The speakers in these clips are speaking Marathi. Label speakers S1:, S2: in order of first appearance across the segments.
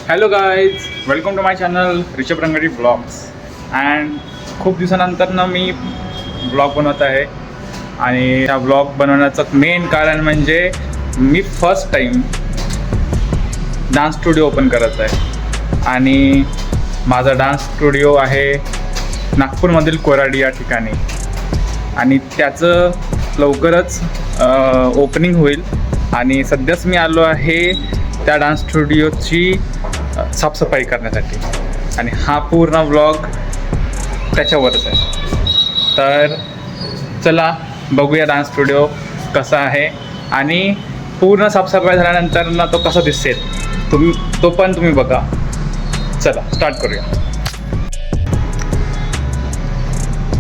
S1: Hello guys, welcome to my channel Rishabh Rangdi vlogs. And खूप दिवसानंतर मी ब्लॉग बनवत आहे. आणि ह्या ब्लॉग बनवण्याचं मेन कारण म्हणजे मी first time dance studio open करत आहे. आणि माझा डान्स स्टुडिओ आहे नागपूरमधील कोराडी या ठिकाणी. आणि त्याचं लवकरच ओपनिंग होईल. आणि सध्याच मी आलो आहे त्या डान्स स्टुडिओची साफसफाई करण्यासाठी. आणि हा पूर्ण व्लॉग त्याच्यावरच आहे. तर चला बघूया डान्स स्टुडिओ कसा आहे आणि पूर्ण साफसफाई झाल्यानंतर ना तो कसा दिसेल तो पण तुम्ही बघा. चला स्टार्ट करूया.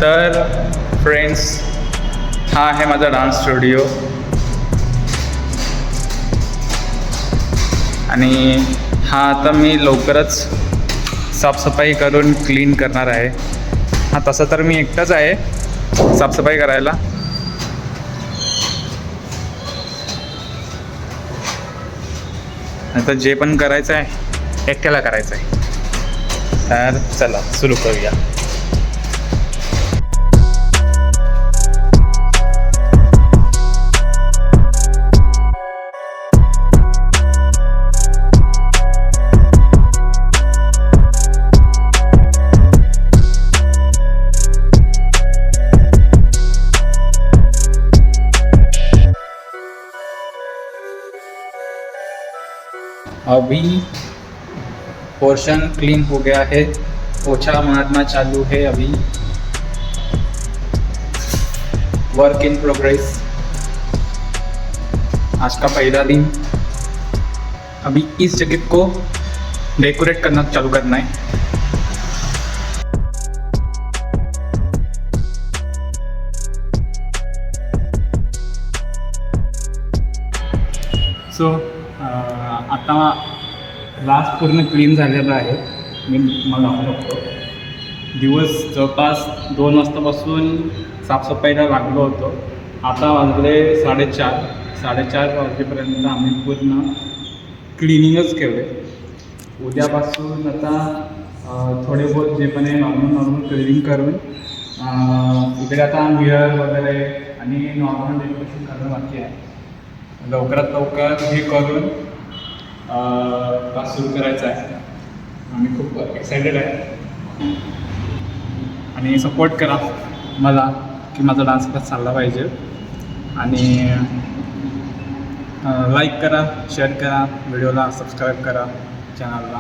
S1: तर फ्रेंड्स, हा आहे माझा डान्स स्टुडिओ. आणि हा आता मी लवकरच साफसफाई करून क्लीन करणार आहे. हा तसं तर मी एकटाच आहे साफसफाई करायला. आता जे पण करायचं आहे एकट्याला करायचं आहे. तर चला सुरू करूया. अभी पोर्शन क्लीन हो गया है, पोछा मारना चालू है. अभी वर्क इन प्रोग्रेस. आज का पहला दिन. अभी इस जगह को डेकोरेट करना चालू करना है. सो आता लास्ट पूर्ण क्लीन झालेलं आहे. मी मला दाखवतो. दिवस जवळपास 2 वाजतापासून साफसफाईला लागलो होतो. आता वाजले 4:30 वाजेपर्यंत आम्ही पूर्ण क्लिनिंगच केलं आहे. उद्यापासून आता थोडे बहुत जे पण आहे नॉर्मल क्लिनिंग करून इकडे आता मिरर वगैरे आणि नॉर्मल डेकोरेशन करणं बाकी आहे. लवकरात लवकर हे करून क्लास सुरू करायचा आहे. आम्ही खूप एक्सायटेड आहे. आणि सपोर्ट करा मला की माझा डान्स क्लास चालला पाहिजे. आणि लाईक करा, शेअर करा, व्हिडिओला सबस्क्राईब करा चॅनलला.